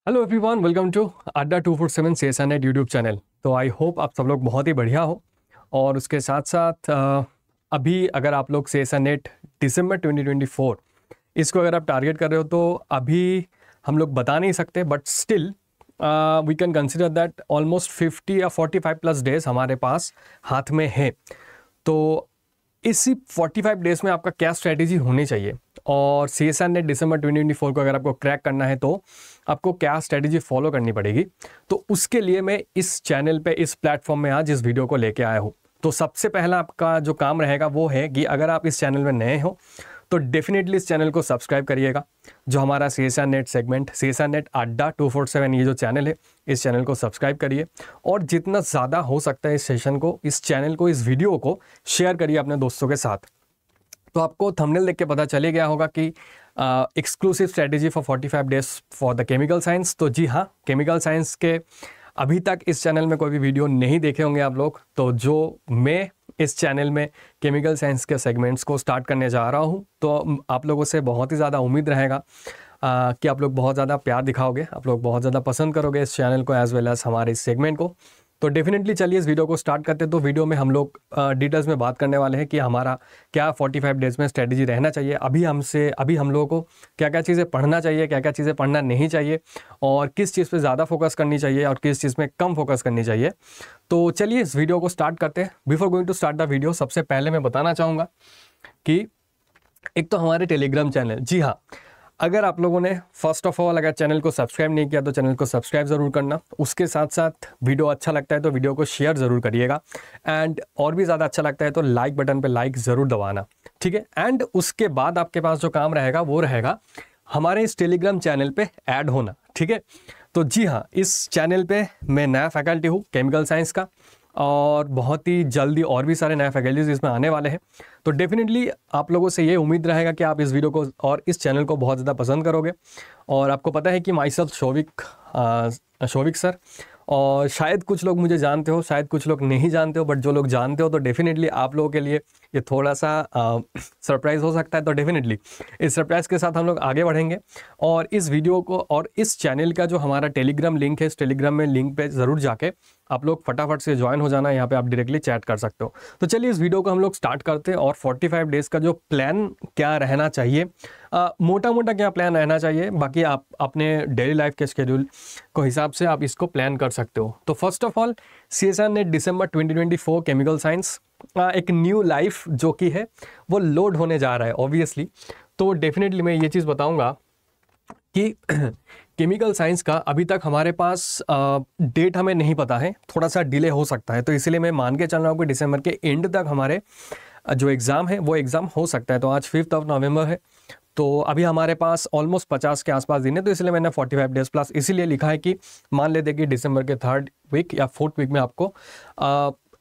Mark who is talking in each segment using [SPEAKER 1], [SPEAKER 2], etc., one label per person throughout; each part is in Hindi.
[SPEAKER 1] हेलो एवरीवन, वेलकम टू अड्डा 247 CSNet यूट्यूब चैनल। तो आई होप आप सब लोग बहुत ही बढ़िया हो। और उसके साथ साथ अभी अगर आप लोग CSNet दिसंबर 2024 इसको अगर आप टारगेट कर रहे हो तो अभी हम लोग बता नहीं सकते, but still we can consider that almost 50 या 45 प्लस डेज हमारे पास हाथ में है। तो इसी 45 डेज में आपका क्या स्ट्रैटेजी होनी चाहिए और CSNet दिसंबर 2024 को अगर आपको क्रैक करना है तो आपको क्या स्ट्रैटेजी फॉलो करनी पड़ेगी। तो उसके लिए मैं इस चैनल पे, इस प्लेटफॉर्म में आज इस वीडियो को लेके आया हूँ। तो सबसे पहला आपका जो काम रहेगा वो है कि अगर आप इस चैनल में नए हो तो डेफिनेटली इस चैनल को सब्सक्राइब करिएगा। जो हमारा CSNet सेगमेंट, CSNet अड्डा 247 ये जो चैनल है, इस चैनल को सब्सक्राइब करिए और जितना ज़्यादा हो सकता है इस सेशन को, इस चैनल को, इस वीडियो को शेयर करिए अपने दोस्तों के साथ। तो आपको थंबनेल देख के पता चले गया होगा कि exclusive strategy for 45 days for the chemical science. तो जी हाँ, केमिकल साइंस के अभी तक इस चैनल में कोई भी वीडियो नहीं देखे होंगे आप लोग, तो जो मैं इस चैनल में केमिकल साइंस के सेगमेंट्स को स्टार्ट करने जा रहा हूँ, तो आप लोगों से बहुत ही ज़्यादा उम्मीद रहेगा कि आप लोग बहुत ज़्यादा प्यार दिखाओगे, आप लोग बहुत ज़्यादा पसंद करोगे इस चैनल को एज वेल एज हमारे इस सेगमेंट को। तो डेफिनेटली चलिए इस वीडियो को स्टार्ट करते हैं। तो वीडियो में हम लोग डिटेल्स में बात करने वाले हैं कि हमारा क्या 45 डेज में स्ट्रेटजी रहना चाहिए, अभी हम लोगों को क्या क्या चीज़ें पढ़ना चाहिए, क्या क्या चीज़ें पढ़ना नहीं चाहिए और किस चीज़ पे ज़्यादा फोकस करनी चाहिए और किस चीज़ में कम फोकस करनी चाहिए। तो चलिए इस वीडियो को स्टार्ट करते हैं। Before going to start the video, सबसे पहले मैं बताना चाहूँगा कि एक तो हमारे टेलीग्राम चैनल, जी हाँ, अगर आप लोगों ने फर्स्ट ऑफ ऑल अगर चैनल को सब्सक्राइब नहीं किया तो चैनल को सब्सक्राइब ज़रूर करना। उसके साथ साथ वीडियो अच्छा लगता है तो वीडियो को शेयर ज़रूर करिएगा एंड और भी ज़्यादा अच्छा लगता है तो लाइक बटन पे लाइक ज़रूर दबाना, ठीक है। एंड उसके बाद आपके पास जो काम रहेगा वो रहेगा हमारे इस टेलीग्राम चैनल पे ऐड होना, ठीक है। तो जी हाँ, इस चैनल पे मैं नया फैकल्टी हूँ केमिकल साइंस का और बहुत ही जल्दी और भी सारे नए फैकल्टीज इसमें आने वाले हैं। तो डेफिनेटली आप लोगों से ये उम्मीद रहेगा कि आप इस वीडियो को और इस चैनल को बहुत ज़्यादा पसंद करोगे। और आपको पता है कि माई सेल्फ शोविक सर, और शायद कुछ लोग मुझे जानते हो, शायद कुछ लोग नहीं जानते हो, बट जो लोग जानते हो तो डेफिनेटली आप लोगों के लिए ये थोड़ा सा सरप्राइज़ हो सकता है। तो डेफिनेटली इस सरप्राइज़ के साथ हम लोग आगे बढ़ेंगे और इस वीडियो को और इस चैनल का जो हमारा टेलीग्राम लिंक है, इस टेलीग्राम में लिंक पे ज़रूर जाके आप लोग फटाफट से ज्वाइन हो जाना। यहाँ पे आप डायरेक्टली चैट कर सकते हो। तो चलिए इस वीडियो को हम लोग स्टार्ट करते हैं और 45 डेज़ का जो प्लान क्या रहना चाहिए, मोटा मोटा क्या प्लान रहना चाहिए, बाकी आप अपने डेली लाइफ के शेड्यूल को हिसाब से आप इसको प्लान कर सकते हो। तो first of all CSNet December 2024 chemical science एक न्यू लाइफ जो कि है वो लोड होने जा रहा है ऑब्वियसली। तो डेफिनेटली मैं ये चीज़ बताऊंगा कि केमिकल साइंस का अभी तक हमारे पास डेट हमें नहीं पता है, थोड़ा सा डिले हो सकता है। तो इसलिए मैं मान के चल रहा हूँ कि दिसंबर के एंड तक हमारे जो एग्ज़ाम है वो एग्ज़ाम हो सकता है। तो आज 5 नवंबर है, तो अभी हमारे पास ऑलमोस्ट 50 के आसपास दिन है। तो इसलिए मैंने 45 डेज प्लस इसीलिए लिखा है कि मान लेते कि दिसंबर के 3rd वीक या 4th वीक में आपको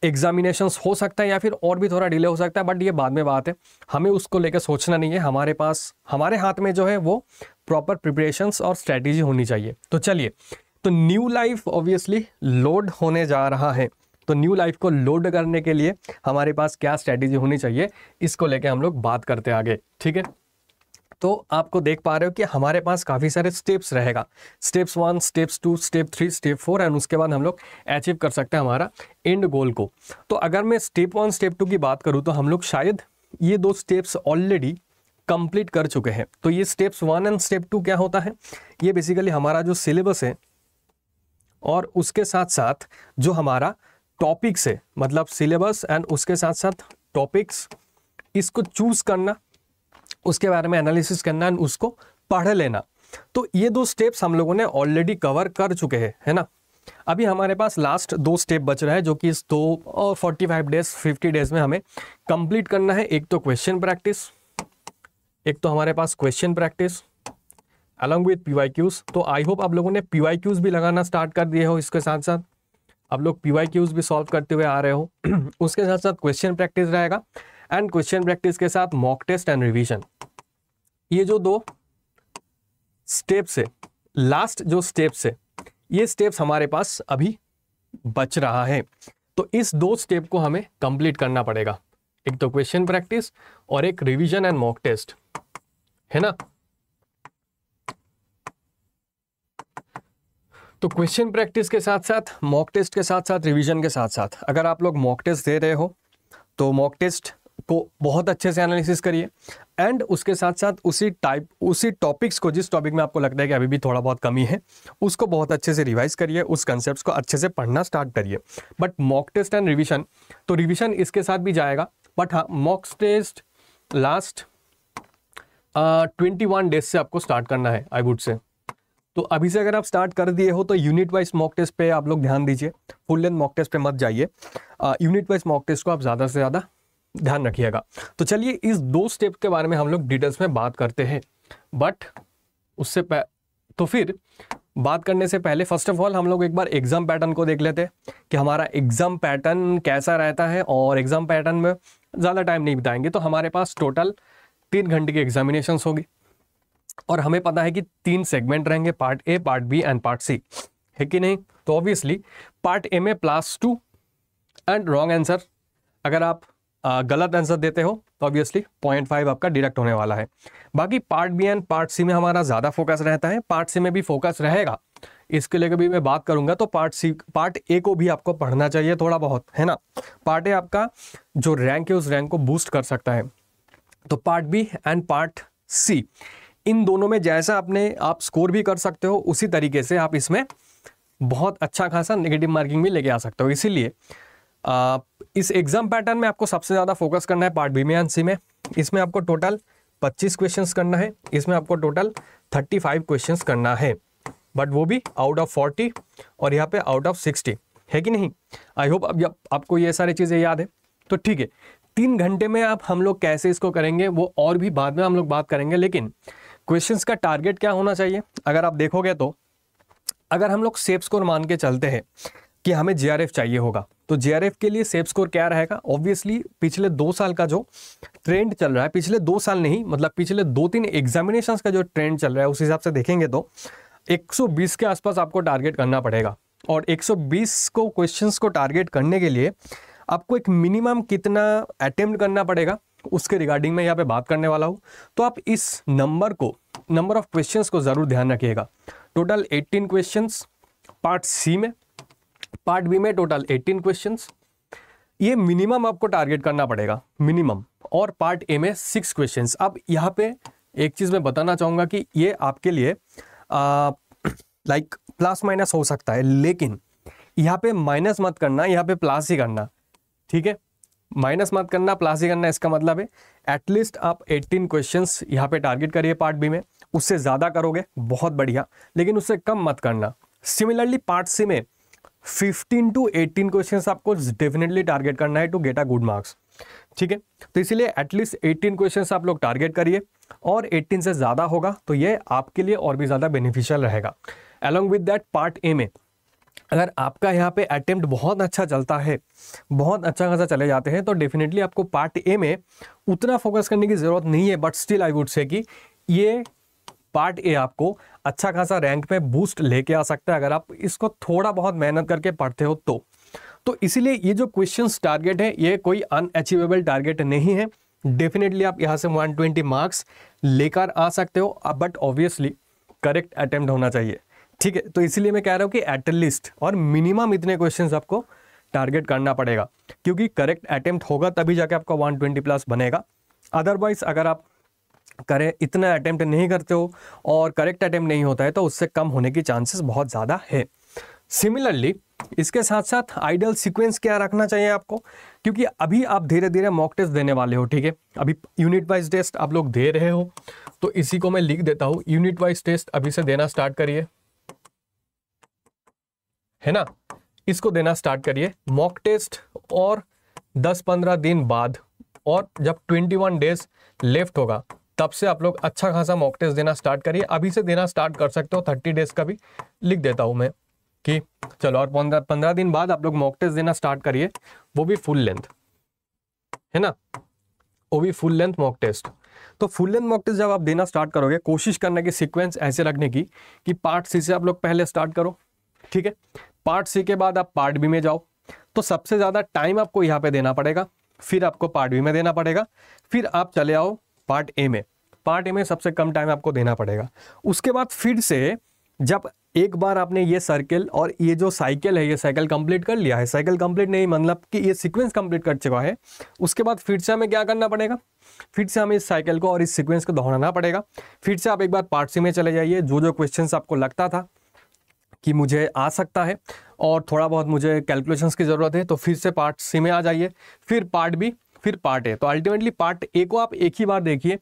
[SPEAKER 1] एग्जामिनेशंस हो सकता है या फिर और भी थोड़ा डिले हो सकता है, बट ये बाद में बात है, हमें उसको लेकर सोचना नहीं है। हमारे पास, हमारे हाथ में जो है वो प्रॉपर प्रिपरेशंस और स्ट्रैटेजी होनी चाहिए। तो चलिए, तो न्यू लाइफ ऑब्वियसली लोड होने जा रहा है, तो न्यू लाइफ को लोड करने के लिए हमारे पास क्या स्ट्रैटेजी होनी चाहिए, इसको लेके हम लोग बात करते आगे, ठीक है। तो आपको देख पा रहे हो कि हमारे पास काफ़ी सारे स्टेप्स रहेगा, steps 1, steps 2, step 3, step 4 and उसके बाद हम लोग अचीव कर सकते हैं हमारा एंड गोल को। तो अगर मैं स्टेप 1, स्टेप 2 की बात करूँ तो हम लोग शायद ये 2 स्टेप्स ऑलरेडी कंप्लीट कर चुके हैं। तो ये स्टेप्स 1 एंड स्टेप 2 क्या होता है, ये बेसिकली हमारा जो सिलेबस है और उसके साथ साथ जो हमारा टॉपिक्स है, मतलब सिलेबस एंड उसके साथ साथ टॉपिक्स, इसको चूज करना, उसके बारे में एनालिसिस करना एंड उसको पढ़ लेना। तो ये 2 स्टेप्स हम लोगों ने ऑलरेडी कवर कर चुके हैं, है ना। अभी हमारे पास लास्ट 2 स्टेप बच रहा है जो कि इस 2 और 45 डेज 50 डेज में हमें कंप्लीट करना है। एक तो क्वेश्चन प्रैक्टिस, एक तो हमारे पास question practice along with PYQs। तो आई होप आप लोगों ने PYQs भी लगाना स्टार्ट कर दिए हो, इसके साथ साथ आप लोग PYQs भी सॉल्व करते हुए आ रहे हो। उसके साथ साथ क्वेश्चन प्रैक्टिस रहेगा एंड क्वेश्चन प्रैक्टिस के साथ मॉक टेस्ट एंड रिवीजन। ये जो 2 स्टेप्स है, लास्ट जो स्टेप्स है, ये स्टेप्स हमारे पास अभी बच रहा है। तो इस 2 स्टेप को हमें कंप्लीट करना पड़ेगा, एक तो क्वेश्चन प्रैक्टिस और एक रिवीजन एंड मॉक टेस्ट, है ना। तो क्वेश्चन प्रैक्टिस के साथ साथ, मॉक टेस्ट के साथ साथ, रिवीजन के साथ साथ, अगर आप लोग मॉक टेस्ट दे रहे हो तो मॉक टेस्ट को बहुत अच्छे से एनालिसिस करिए एंड उसके साथ साथ उसी टॉपिक्स को, जिस टॉपिक में आपको लगता है कि अभी भी थोड़ा बहुत कमी है, उसको बहुत अच्छे से रिवाइज करिए, उस कंसेप्ट्स को अच्छे से पढ़ना स्टार्ट करिए। But mock test and revision, तो रिवीजन इसके साथ भी जाएगा, बट हाँ मॉक टेस्ट लास्ट 21 डेज से आपको स्टार्ट करना है आई वुड से। तो अभी से अगर आप स्टार्ट कर दिए हो तो यूनिट वाइज मॉक टेस्ट पे आप लोग ध्यान दीजिए, फुल लेंथ मॉक टेस्ट पे मत जाइए। यूनिट वाइज मॉक टेस्ट को आप ज़्यादा से ज़्यादा ध्यान रखिएगा। तो चलिए इस 2 स्टेप के बारे में हम लोग डिटेल्स में बात करते हैं। बट उससे तो फिर बात करने से पहले फर्स्ट ऑफ ऑल हम लोग एक बार एग्जाम पैटर्न को देख लेते हैं कि हमारा एग्जाम पैटर्न कैसा रहता है। और एग्जाम पैटर्न में ज़्यादा टाइम नहीं बिताएंगे, तो हमारे पास टोटल 3 घंटे की एग्जामिनेशंस होगी और हमें पता है कि 3 सेगमेंट रहेंगे, part A, part B and part C, है कि नहीं। तो ऑब्वियसली पार्ट ए में +2 एंड रॉन्ग आंसर, अगर आप गलत आंसर देते हो तो ऑब्वियसली 0.5 आपका डिडक्ट होने वाला है। बाकी part B and part C में हमारा ज़्यादा फोकस रहता है, पार्ट सी में भी फोकस रहेगा, इसके लिए भी मैं बात करूंगा। तो पार्ट ए को भी आपको पढ़ना चाहिए थोड़ा बहुत, है ना। पार्ट ए आपका जो रैंक है उस रैंक को बूस्ट कर सकता है। तो part B and part C, इन दोनों में जैसा आप स्कोर भी कर सकते हो, उसी तरीके से आप इसमें बहुत अच्छा खासा नेगेटिव मार्किंग भी लेके आ सकते हो। इसीलिए इस एग्जाम पैटर्न में आपको सबसे ज़्यादा फोकस करना है पार्ट बी में एंड सी में। इसमें आपको टोटल 25 क्वेश्चंस करना है, इसमें आपको टोटल 35 क्वेश्चंस करना है, बट वो भी आउट ऑफ 40 और यहाँ पे आउट ऑफ 60, है कि नहीं। आई होप अब आपको ये सारी चीज़ें याद है। तो ठीक है, 3 घंटे में हम लोग कैसे इसको करेंगे वो और भी बाद में हम लोग बात करेंगे, लेकिन क्वेश्चंस का टारगेट क्या होना चाहिए अगर आप देखोगे तो, अगर हम लोग सेफ स्कोर मान के चलते हैं कि हमें जीआरएफ चाहिए होगा, तो जीआरएफ के लिए सेफ स्कोर क्या रहेगा। ऑब्वियसली पिछले 2 साल का जो ट्रेंड चल रहा है, पिछले 2 साल नहीं मतलब पिछले 2-3 एग्जामिनेशंस का जो ट्रेंड चल रहा है, उस हिसाब से देखेंगे तो 120 के आसपास आपको टारगेट करना पड़ेगा। और 120 को क्वेश्चंस को टारगेट करने के लिए आपको एक मिनिमम कितना अटेम्प्ट करना पड़ेगा उसके रिगार्डिंग मैं यहाँ पे बात करने वाला हूँ। तो आप इस नंबर ऑफ क्वेश्चंस को ज़रूर ध्यान रखिएगा। टोटल 18 क्वेश्चंस पार्ट सी में, पार्ट बी में टोटल 18 क्वेश्चंस, ये मिनिमम आपको टारगेट करना पड़ेगा, मिनिमम। और पार्ट ए में 6 क्वेश्चंस। अब यहाँ पे एक चीज़ मैं बताना चाहूँगा कि ये आपके लिए लाइक प्लस माइनस हो सकता है, लेकिन यहाँ पे माइनस मत करना, यहाँ पे प्लस ही करना, ठीक है। माइनस मत करना, प्लस ही करना, इसका मतलब है एटलीस्ट आप 18 क्वेश्चंस यहाँ पे टारगेट करिए पार्ट बी में। उससे ज़्यादा करोगे बहुत बढ़िया, लेकिन उससे कम मत करना। सिमिलरली पार्ट सी में 15 to 18 क्वेश्चंस आपको डेफिनेटली टारगेट करना है to get a good marks, ठीक है। तो इसीलिए एटलीस्ट 18 क्वेश्चंस आप लोग टारगेट करिए, और 18 से ज़्यादा होगा तो ये आपके लिए और भी ज़्यादा बेनिफिशियल रहेगा। Along with that part A में अगर आपका यहाँ पे अटेम्प्ट बहुत अच्छा चलता है, बहुत अच्छा खासा चले जाते हैं, तो डेफिनेटली आपको पार्ट ए में उतना फोकस करने की ज़रूरत नहीं है। But still I would say कि ये पार्ट ए आपको अच्छा खासा रैंक पे बूस्ट लेके आ सकता है अगर आप इसको थोड़ा बहुत मेहनत करके पढ़ते हो तो इसीलिए ये जो क्वेश्चंस टारगेट है ये कोई अनअचीवेबल टारगेट नहीं है। डेफिनेटली आप यहाँ से 120 मार्क्स लेकर आ सकते हो, बट ऑब्वियसली करेक्ट अटेम्प्ट होना चाहिए, ठीक है। तो इसीलिए मैं कह रहा हूँ कि एटलीस्ट और मिनिमम इतने क्वेश्चंस आपको टारगेट करना पड़ेगा, क्योंकि करेक्ट अटेम्प्ट होगा तभी जाके आपका 120 प्लस बनेगा। अदरवाइज अगर आप इतना अटेम्प्ट नहीं करते हो और करेक्ट अटेम्प्ट नहीं होता है तो उससे कम होने की चांसेस बहुत ज़्यादा है। सिमिलरली इसके साथ साथ आइडियल सीक्वेंस क्या रखना चाहिए आपको, क्योंकि अभी आप धीरे धीरे मॉक टेस्ट देने वाले हो, ठीक है। अभी यूनिट वाइज टेस्ट आप लोग दे रहे हो, तो इसी को मैं लिख देता हूँ, यूनिट वाइज टेस्ट अभी से देना स्टार्ट करिए, है ना। इसको देना स्टार्ट करिए मॉक टेस्ट, और 10-15 दिन बाद और जब 21 डेज लेफ्ट होगा तब से आप लोग अच्छा खासा मॉक टेस्ट देना स्टार्ट करिए। अभी से देना स्टार्ट कर सकते हो, 30 डेज का भी लिख देता हूं मैं कि चलो, और 15 दिन बाद आप लोग मॉक टेस्ट देना स्टार्ट करिए, वो भी फुल लेंथ, है ना, वो भी फुल लेंथ मॉक टेस्ट। तो फुल लेंथ मॉक टेस्ट जब आप देना स्टार्ट करोगे, कोशिश करने की सीक्वेंस ऐसे रखने की कि पार्ट सी से आप लोग पहले स्टार्ट करो, ठीक है। पार्ट सी के बाद आप पार्ट बी में जाओ, तो सबसे ज़्यादा टाइम आपको यहाँ पे देना पड़ेगा, फिर आपको पार्ट बी में देना पड़ेगा, फिर आप चले आओ पार्ट ए में। पार्ट ए में सबसे कम टाइम आपको देना पड़ेगा। उसके बाद फिर से जब एक बार आपने ये सर्कल और ये जो साइकिल है, ये साइकिल कंप्लीट कर लिया है, साइकिल कंप्लीट नहीं मतलब कि ये सीक्वेंस कंप्लीट कर चुका है, उसके बाद फिर से हमें क्या करना पड़ेगा, फिर से हमें इस साइकिल को और इस सीक्वेंस को दोहराना पड़ेगा। फिर से आप एक बार पार्ट सी में चले जाइए, जो जो क्वेश्चंस आपको लगता था कि मुझे आ सकता है और थोड़ा बहुत मुझे कैलकुलेशंस की ज़रूरत है, तो फिर से पार्ट सी में आ जाइए, फिर पार्ट बी, फिर पार्ट ए। तो अल्टीमेटली पार्ट ए को आप एक ही बार देखिए,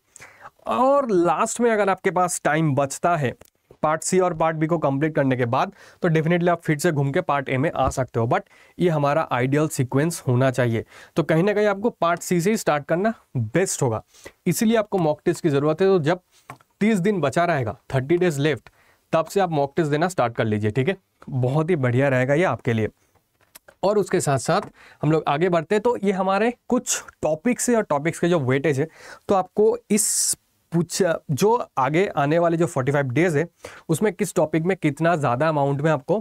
[SPEAKER 1] और लास्ट में अगर आपके पास टाइम बचता है पार्ट सी और पार्ट बी को कंप्लीट करने के बाद, तो डेफिनेटली आप फिर से घूम के पार्ट ए में आ सकते हो। बट ये हमारा आइडियल सीक्वेंस होना चाहिए। तो कहीं ना कहीं आपको पार्ट सी से ही स्टार्ट करना बेस्ट होगा, इसीलिए आपको मॉक टेस्ट की ज़रूरत है। तो जब 30 दिन बचा रहेगा, 30 डेज लेफ्ट, तब से आप मॉक टेस्ट देना स्टार्ट कर लीजिए, ठीक है। बहुत ही बढ़िया रहेगा ये आपके लिए। और उसके साथ साथ हम लोग आगे बढ़ते हैं, तो ये हमारे कुछ टॉपिक्स है और टॉपिक्स के जो वेटेज है, तो आपको इस जो आगे आने वाले जो 45 डेज है उसमें किस टॉपिक में कितना ज़्यादा अमाउंट में आपको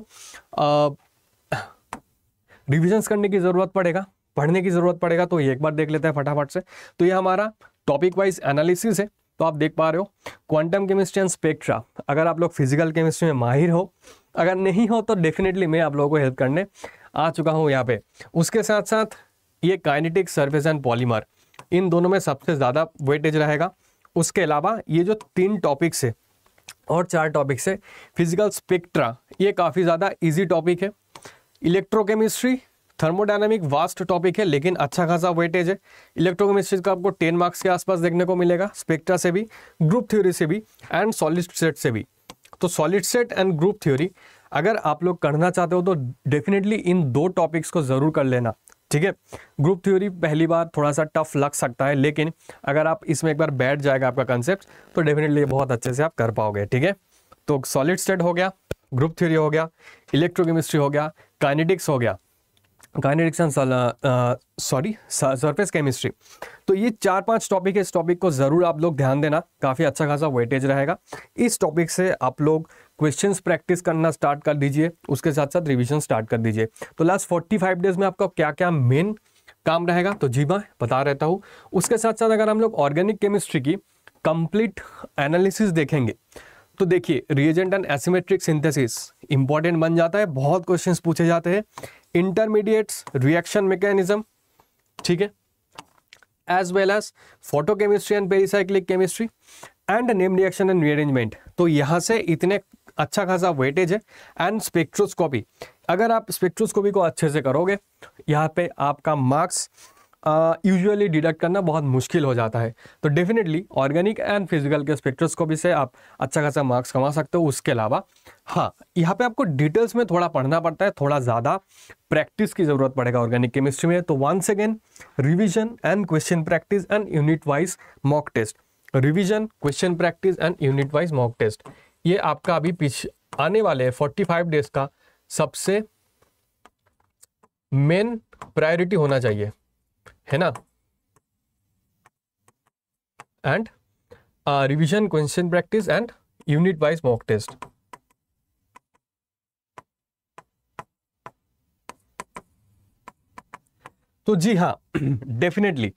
[SPEAKER 1] रिविजन्स करने की ज़रूरत पड़ेगा, पढ़ने की ज़रूरत पड़ेगा, तो ये एक बार देख लेते हैं फटाफट से। तो ये हमारा टॉपिक वाइज एनालिसिस है। तो आप देख पा रहे हो क्वांटम केमिस्ट्री एंड स्पेक्ट्रा। अगर आप लोग फिजिकल केमिस्ट्री में माहिर हो, अगर नहीं हो तो डेफिनेटली मैं आप लोगों को हेल्प करने आ चुका हूँ यहाँ पे। उसके साथ साथ ये काइनेटिक, सरफेस एंड पॉलीमर, इन दोनों में सबसे ज़्यादा वेटेज रहेगा। उसके अलावा ये जो 3 टॉपिक्स है और 4 टॉपिक्स है, फिजिकल स्पेक्ट्रा, ये काफ़ी ज़्यादा ईजी टॉपिक है। इलेक्ट्रोकेमिस्ट्री, थर्मोडायनामिक वास्ट टॉपिक है लेकिन अच्छा खासा वेटेज है। इलेक्ट्रोकेमिस्ट्री का आपको 10 मार्क्स के आसपास देखने को मिलेगा, स्पेक्ट्रा से भी, ग्रुप थ्योरी से भी एंड सॉलिड स्टेट से भी। तो solid state and group theory अगर आप लोग करना चाहते हो तो डेफिनेटली इन 2 टॉपिक्स को ज़रूर कर लेना, ठीक है। ग्रुप थ्योरी पहली बार थोड़ा सा टफ लग सकता है, लेकिन अगर आप इसमें एक बार बैठ जाएगा आपका कंसेप्ट, तो डेफिनेटली बहुत अच्छे से आप कर पाओगे, ठीक है। तो सॉलिड स्टेट हो गया, ग्रुप थ्योरी हो गया, इलेक्ट्रोकेमिस्ट्री हो गया, काइनेटिक्स हो गया, काइनेटिक्स एंड सरफेस केमिस्ट्री। तो ये 4-5 टॉपिक है, इस टॉपिक को ज़रूर आप लोग ध्यान देना, काफ़ी अच्छा खासा वेटेज रहेगा। इस टॉपिक से आप लोग क्वेश्चंस प्रैक्टिस करना स्टार्ट कर दीजिए, उसके साथ साथ रिवीजन स्टार्ट कर दीजिए। तो लास्ट 45 डेज में आपका क्या क्या मेन काम रहेगा, तो जी मैं बता रहता हूँ। उसके साथ साथ अगर हम लोग ऑर्गेनिक केमिस्ट्री की कंप्लीट एनालिसिस देखेंगे, तो देखिए reagent and asymmetric synthesis important बन जाता है, बहुत क्वेश्चंस पूछे जाते हैं। इंटरमीडिएट्स, रिएक्शन मैकेनिज्म, ठीक है, as well as photochemistry and pericyclic chemistry and name reaction and rearrangement. तो यहाँ से इतने अच्छा खासा वेटेज है। एंड स्पेक्ट्रोस्कोपी, अगर आप स्पेक्ट्रोस्कोपी को अच्छे से करोगे, यहाँ पे आपका मार्क्स यूजुअली डिडक्ट करना बहुत मुश्किल हो जाता है। तो डेफिनेटली ऑर्गेनिक एंड फिजिकल के स्पेक्ट्रोस्कोपी से आप अच्छा खासा मार्क्स कमा सकते हो। उसके अलावा हाँ, यहाँ पे आपको डिटेल्स में थोड़ा पढ़ना पड़ता है, थोड़ा ज़्यादा प्रैक्टिस की ज़रूरत पड़ेगा ऑर्गेनिक केमिस्ट्री में। तो once again revision and question practice and unit wise mock test, revision, question practice and unit wise mock test, ये आपका अभी पीछे आने वाले 45 डेज का सबसे मेन प्रायोरिटी होना चाहिए, है ना। And revision, question practice and unit wise mock test. तो जी हाँ, डेफिनेटली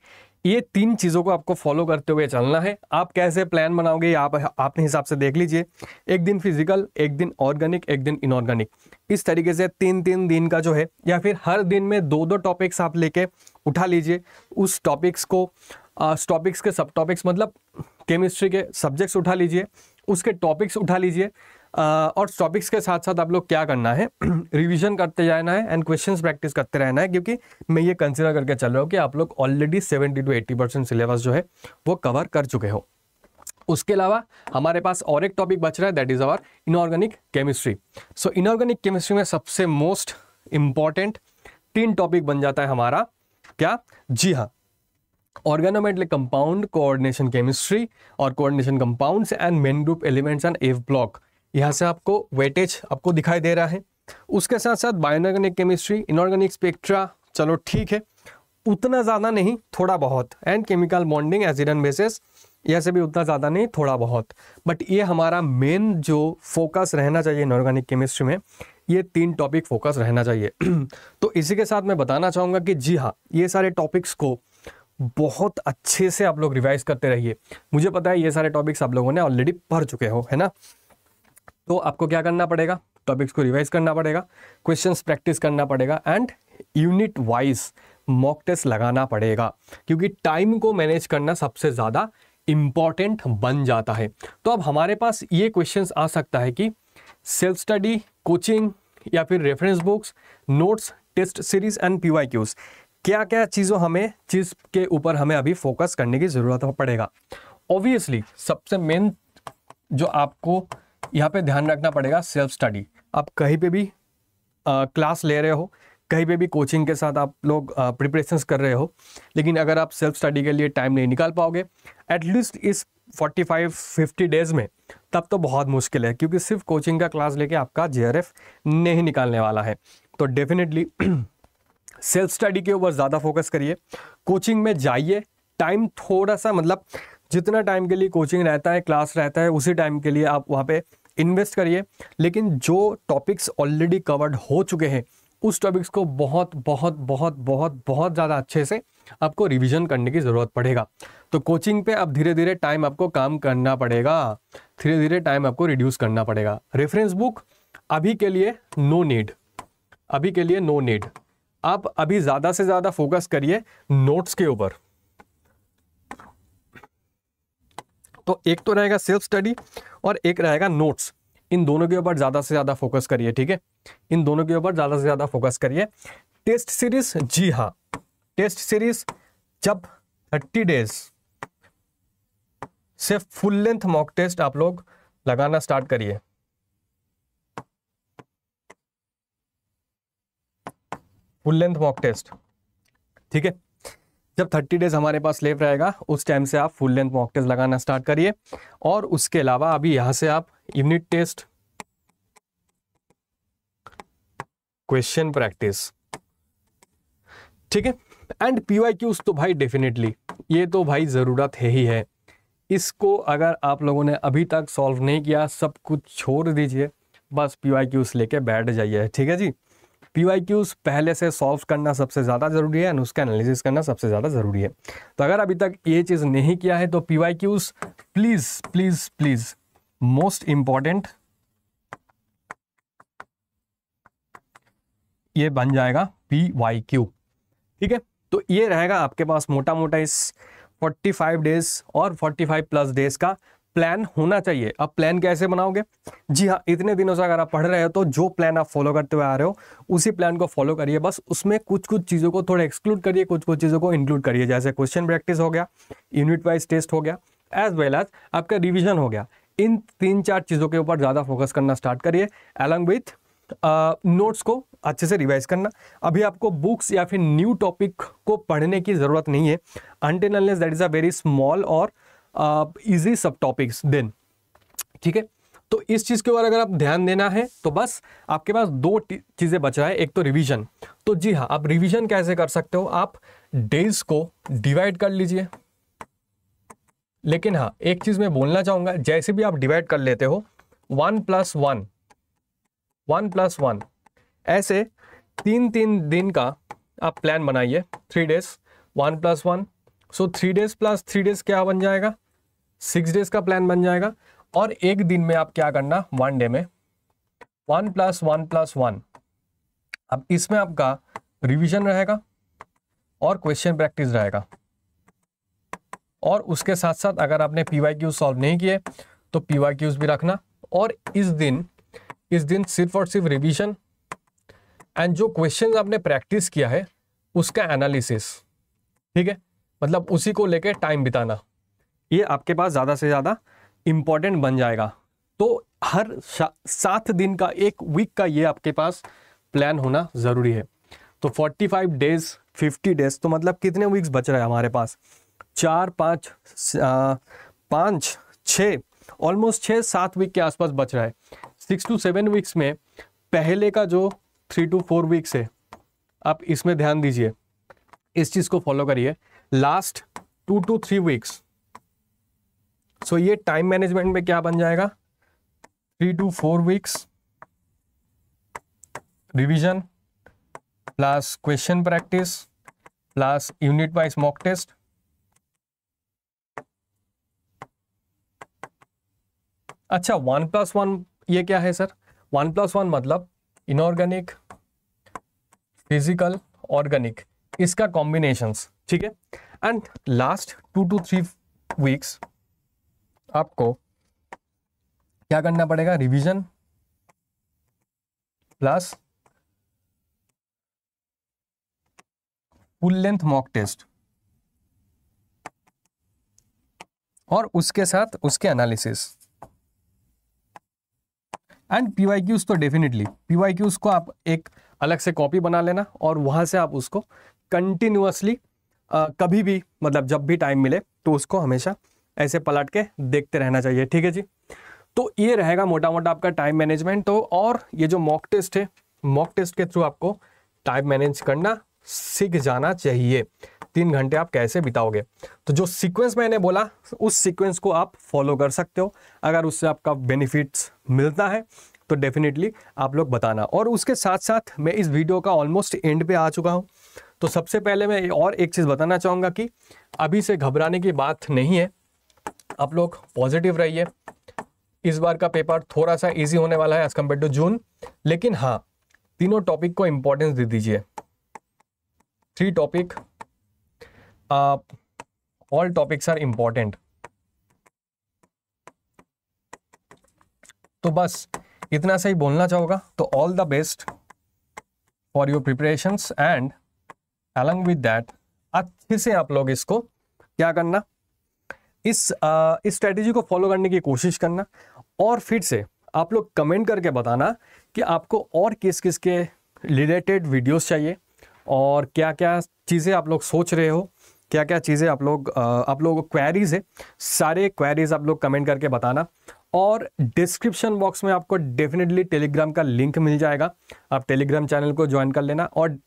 [SPEAKER 1] ये 3 चीज़ों को आपको फॉलो करते हुए चलना है। आप कैसे प्लान बनाओगे आप अपने हिसाब से देख लीजिए। एक दिन फिजिकल, एक दिन ऑर्गेनिक, एक दिन इनऑर्गेनिक, इस तरीके से 3-3 दिन का जो है, या फिर हर दिन में 2-2 टॉपिक्स आप लेके उठा लीजिए। उस टॉपिक्स को टॉपिक्स के सब टॉपिक्स, मतलब केमिस्ट्री के सब्जेक्ट्स उठा लीजिए, उसके टॉपिक्स उठा लीजिए, और टॉपिक्स के साथ साथ आप लोग क्या करना है, रिवीजन करते जाना है एंड क्वेश्चंस प्रैक्टिस करते रहना है। क्योंकि मैं ये कंसिडर करके चल रहा हूँ कि आप लोग ऑलरेडी 70 to 80% सिलेबस जो है वो कवर कर चुके हो। उसके अलावा हमारे पास और एक टॉपिक बच रहा है, that is our inorganic chemistry. So inorganic chemistry में सबसे मोस्ट इंपॉर्टेंट 3 टॉपिक बन जाता है हमारा, क्या, जी हाँ, ऑर्गेनोमेटलिक कंपाउंड कोऑर्डिनेशन केमिस्ट्री और coordination compounds and main group elements and F block. यहाँ से आपको वेटेज आपको दिखाई दे रहा है। उसके साथ साथ बायोऑर्गेनिक केमिस्ट्री, इनऑर्गेनिक स्पेक्ट्रा, चलो ठीक है, उतना ज़्यादा नहीं, थोड़ा बहुत, and chemical bonding, acid and bases, यह से भी उतना ज़्यादा नहीं, थोड़ा बहुत। बट ये हमारा मेन जो फोकस रहना चाहिए इनऑर्गेनिक केमिस्ट्री में, ये 3 टॉपिक फोकस रहना चाहिए। तो इसी के साथ मैं बताना चाहूँगा कि जी हाँ, ये सारे टॉपिक्स को बहुत अच्छे से आप लोग रिवाइज करते रहिए। मुझे पता है ये सारे टॉपिक्स आप लोगों ने ऑलरेडी पढ़ चुके हो, है ना। तो आपको क्या करना पड़ेगा, टॉपिक्स को रिवाइज करना पड़ेगा, क्वेश्चंस प्रैक्टिस करना पड़ेगा and unit wise mock test लगाना पड़ेगा, क्योंकि टाइम को मैनेज करना सबसे ज़्यादा इम्पॉर्टेंट बन जाता है। तो अब हमारे पास ये क्वेश्चंस आ सकता है कि सेल्फ स्टडी, कोचिंग या फिर reference books, notes, test series and PYQs, क्या क्या चीज़ के ऊपर हमें अभी फोकस करने की ज़रूरत पड़ेगा। ऑब्वियसली सबसे मेन जो आपको यहाँ पे ध्यान रखना पड़ेगा, सेल्फ स्टडी। आप कहीं पे भी क्लास ले रहे हो, कहीं पे भी कोचिंग के साथ आप लोग प्रिपरेशंस कर रहे हो, लेकिन अगर आप सेल्फ स्टडी के लिए टाइम नहीं निकाल पाओगे एटलीस्ट इस 45-50 डेज में, तब तो बहुत मुश्किल है, क्योंकि सिर्फ कोचिंग का क्लास लेके आपका JRF नहीं निकालने वाला है। तो डेफिनेटली सेल्फ स्टडी के ऊपर ज़्यादा फोकस करिए, कोचिंग में जाइए, टाइम थोड़ा सा मतलब जितना टाइम के लिए कोचिंग रहता है, क्लास रहता है, उसी टाइम के लिए आप वहाँ पे इन्वेस्ट करिए, लेकिन जो टॉपिक्स ऑलरेडी कवर्ड हो चुके हैं उस टॉपिक्स को बहुत बहुत बहुत बहुत बहुत ज़्यादा अच्छे से आपको रिवीजन करने की ज़रूरत पड़ेगा। तो कोचिंग पे अब धीरे धीरे टाइम आपको काम करना पड़ेगा, धीरे धीरे टाइम आपको रिड्यूस करना पड़ेगा। रेफरेंस बुक अभी के लिए नो नीड, अभी के लिए नो नीड। आप अभी ज़्यादा से ज़्यादा फोकस करिए नोट्स के ऊपर। तो एक तो रहेगा सेल्फ स्टडी और एक रहेगा नोट्स, इन दोनों के ऊपर ज़्यादा से ज़्यादा फोकस करिए, ठीक है, इन दोनों के ऊपर ज़्यादा से ज़्यादा फोकस करिए। टेस्ट सीरीज, जी हाँ, टेस्ट सीरीज जब 30 डेज से फुल लेंथ मॉक टेस्ट आप लोग लगाना स्टार्ट करिए। फुल लेंथ मॉक टेस्ट, ठीक है, जब 30 डेज हमारे पास लेव रहेगा उस टाइम से आप फुल लेंथ मॉक टेस्ट लगाना स्टार्ट करिए। और उसके अलावा अभी यहां से आप यूनिट टेस्ट, क्वेश्चन प्रैक्टिस, ठीक है, एंड पीवाईक्यूज तो भाई डेफिनेटली ये तो भाई ज़रूरत है ही है। इसको अगर आप लोगों ने अभी तक सॉल्व नहीं किया, सब कुछ छोड़ दीजिए, बस पीवाईक्यूज लेके बैठ जाइए, ठीक है जी। पीवाईक्यूज पहले से सॉल्व करना सबसे ज़्यादा ज़रूरी है एंड उसका एनालिसिस करना सबसे ज़्यादा ज़रूरी है। तो अगर अभी तक ये चीज़ नहीं किया है तो PYQs please please please, most important ये बन जाएगा पीवाईक्यू, ठीक है। तो ये रहेगा आपके पास मोटा मोटा इस 45 डेज और 45 प्लस डेज का प्लान होना चाहिए। अब प्लान कैसे बनाओगे, जी हाँ, इतने दिनों से अगर आप पढ़ रहे हो तो जो प्लान आप फॉलो करते हुए आ रहे हो उसी प्लान को फॉलो करिए, बस उसमें कुछ कुछ चीज़ों को थोड़ा एक्सक्लूड करिए, कुछ कुछ चीज़ों को इंक्लूड करिए, जैसे क्वेश्चन प्रैक्टिस हो गया, यूनिट वाइज टेस्ट हो गया, एज वेल एज आपका रिविजन हो गया। इन 3-4 चीज़ों के ऊपर ज़्यादा फोकस करना स्टार्ट करिए, अलॉन्ग विथ नोट्स को अच्छे से रिवाइज करना। अभी आपको बुक्स या फिर न्यू टॉपिक को पढ़ने की ज़रूरत नहीं है, until unless that is a very small और इजी सब टॉपिक्स देन, ठीक है। तो इस चीज़ के ऊपर अगर आप ध्यान देना है तो बस आपके पास 2 चीज़ें बच रहा है, एक तो रिवीजन। तो जी हाँ, आप रिवीजन कैसे कर सकते हो, आप डेज को डिवाइड कर लीजिए। लेकिन हाँ, एक चीज़ मैं बोलना चाहूँगा, जैसे भी आप डिवाइड कर लेते हो 1+1 1+1 ऐसे 3-3 दिन का आप प्लान बनाइए, 3 डेज 1+1, सो 3 डेज प्लस 3 डेज क्या बन जाएगा, 6 डेज का प्लान बन जाएगा। और एक दिन में आप क्या करना, 1 डे में 1+1+1। अब इसमें आपका रिवीजन रहेगा और क्वेश्चन प्रैक्टिस रहेगा, और उसके साथ साथ अगर आपने पीवाईक्यू सॉल्व नहीं किए तो पीवाईक्यूज भी रखना। और इस दिन सिर्फ और सिर्फ रिवीजन एंड जो क्वेश्चंस आपने प्रैक्टिस किया है उसका एनालिसिस, ठीक है, मतलब उसी को लेके टाइम बिताना, ये आपके पास ज़्यादा से ज़्यादा इम्पॉर्टेंट बन जाएगा। तो हर 7 दिन का, 1 वीक का ये आपके पास प्लान होना ज़रूरी है। तो 45 डेज 50 डेज, तो मतलब कितने वीक्स बच रहे हैं हमारे पास, 4-5-6 ऑलमोस्ट 6-7 वीक के आसपास बच रहा है। 6 to 7 वीक्स में पहले का जो 3 to 4 वीक्स है आप इसमें ध्यान दीजिए, इस चीज़ को फॉलो करिए। लास्ट 2 to 3 वीक्स, सो ये टाइम मैनेजमेंट में क्या बन जाएगा, 3 to 4 weeks revision plus question practice plus unit wise mock test. अच्छा, 1+1 ये क्या है सर? 1+1 मतलब इनऑर्गेनिक, फिजिकल, ऑर्गेनिक, इसका कॉम्बिनेशंस, ठीक है। एंड लास्ट 2 to 3 वीक्स आपको क्या करना पड़ेगा? Revision plus full length mock test और उसके साथ उसके एनालिसिस एंड पीवाईक्यूज। तो डेफिनेटली पीवाईक्यूज को आप एक अलग से कॉपी बना लेना और वहां से आप उसको कंटिन्यूअसली कभी भी, मतलब जब भी टाइम मिले तो उसको हमेशा ऐसे पलट के देखते रहना चाहिए, ठीक है जी। तो ये रहेगा मोटा मोटा आपका टाइम मैनेजमेंट। तो और ये जो मॉक टेस्ट है, मॉक टेस्ट के थ्रू आपको टाइम मैनेज करना सीख जाना चाहिए। 3 घंटे आप कैसे बिताओगे? तो जो सीक्वेंस मैंने बोला उस सीक्वेंस को आप फॉलो कर सकते हो। अगर उससे आपका बेनिफिट्स मिलता है तो डेफिनेटली आप लोग बताना। और उसके साथ साथ मैं इस वीडियो का ऑलमोस्ट एंड पे आ चुका हूँ। तो सबसे पहले मैं और एक चीज़ बताना चाहूँगा कि अभी से घबराने की बात नहीं है, आप लोग पॉजिटिव रहिए। इस बार का पेपर थोड़ा सा इजी होने वाला है एज कम्पेयर टू जून, लेकिन हाँ, तीनों टॉपिक को इंपॉर्टेंस दे दीजिए। 3 topic, all topics are important. तो बस इतना सही बोलना चाहूँगा। तो all the best for your preparations and along with that अच्छे से आप लोग इसको क्या करना, इस स्ट्रेटेजी को फॉलो करने की कोशिश करना। और फिर से आप लोग कमेंट करके बताना कि आपको और किस किस के रिलेटेड वीडियोस चाहिए और क्या क्या चीज़ें आप लोग सोच रहे हो, क्या क्या चीज़ें आप लोग क्वेरीज है, सारे क्वेरीज आप लोग कमेंट करके बताना। और डिस्क्रिप्शन बॉक्स में आपको डेफिनेटली टेलीग्राम का लिंक मिल जाएगा, आप टेलीग्राम चैनल को ज्वाइन कर लेना। और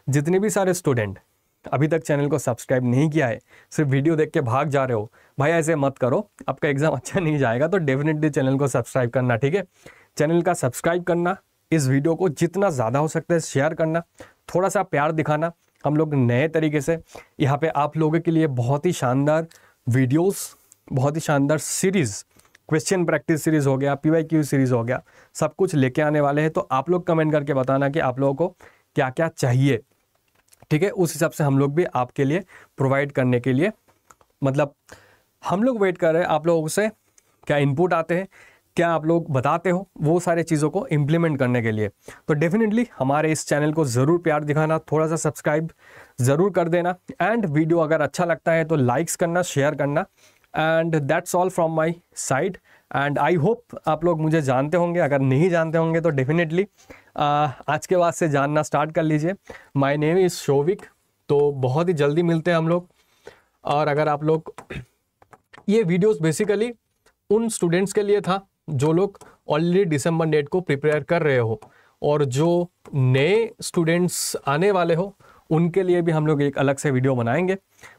[SPEAKER 1] जितने भी सारे स्टूडेंट अभी तक चैनल को सब्सक्राइब नहीं किया है, सिर्फ वीडियो देख के भाग जा रहे हो, भाई ऐसे मत करो, आपका एग्जाम अच्छा नहीं जाएगा। तो डेफिनेटली चैनल को सब्सक्राइब करना, ठीक है। चैनल का सब्सक्राइब करना, इस वीडियो को जितना ज़्यादा हो सकता है शेयर करना, थोड़ा सा प्यार दिखाना। हम लोग नए तरीके से यहाँ पे आप लोगों के लिए बहुत ही शानदार वीडियोस, बहुत ही शानदार सीरीज़, क्वेश्चन प्रैक्टिस सीरीज हो गया, पीवाईक्यू सीरीज हो गया, सब कुछ लेके आने वाले हैं। तो आप लोग कमेंट करके बताना कि आप लोगों को क्या क्या चाहिए, ठीक है। उस हिसाब से हम लोग भी आपके लिए प्रोवाइड करने के लिए, मतलब हम लोग वेट कर रहे हैं आप लोगों से क्या इनपुट आते हैं, क्या आप लोग बताते हो, वो सारे चीज़ों को इम्प्लीमेंट करने के लिए। तो डेफिनेटली हमारे इस चैनल को ज़रूर प्यार दिखाना, थोड़ा सा सब्सक्राइब ज़रूर कर देना एंड वीडियो अगर अच्छा लगता है तो लाइक्स करना, शेयर करना। And that's all from my side and I hope आप लोग मुझे जानते होंगे। अगर नहीं जानते होंगे तो डेफिनेटली आज के बाद से जानना स्टार्ट कर लीजिए। My name is Shovik. तो बहुत ही जल्दी मिलते हैं हम लोग। और अगर आप लोग, ये वीडियोस बेसिकली उन स्टूडेंट्स के लिए था जो लोग ऑलरेडी दिसंबर नेट को प्रिपेयर कर रहे हो, और जो नए स्टूडेंट्स आने वाले हो उनके लिए भी हम लोग एक अलग से वीडियो बनाएंगे।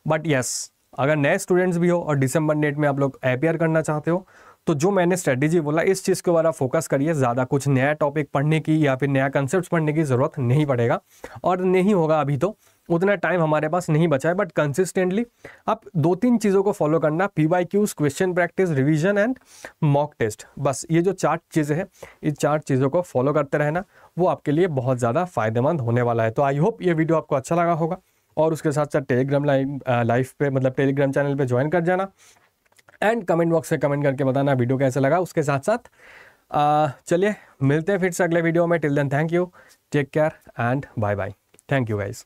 [SPEAKER 1] बट यस, अगर नए स्टूडेंट्स भी हो और दिसंबर नेट में आप लोग अपेयर करना चाहते हो तो जो मैंने स्ट्रेटेजी बोला इस चीज़ के ऊपर फोकस करिए। ज़्यादा कुछ नया टॉपिक पढ़ने की या फिर नया कंसेप्ट पढ़ने की ज़रूरत नहीं पड़ेगा और नहीं होगा। अभी तो उतना टाइम हमारे पास नहीं बचा है, बट कंसिस्टेंटली आप 2-3 चीज़ों को फॉलो करना, PYQs, question practice, revision and mock test. बस ये जो 4 चीज़ें हैं, इस 4 चीज़ों को फॉलो करते रहना, वो आपके लिए बहुत ज़्यादा फायदेमंद होने वाला है। तो आई होप ये वीडियो आपको अच्छा लगा होगा और उसके साथ साथ टेलीग्राम लाइव पे, मतलब टेलीग्राम चैनल पे ज्वाइन कर जाना एंड कमेंट बॉक्स में कमेंट करके बताना वीडियो कैसा लगा। उसके साथ साथ चलिए मिलते हैं फिर से अगले वीडियो में। Till then thank you, take care and bye bye. Thank you guys.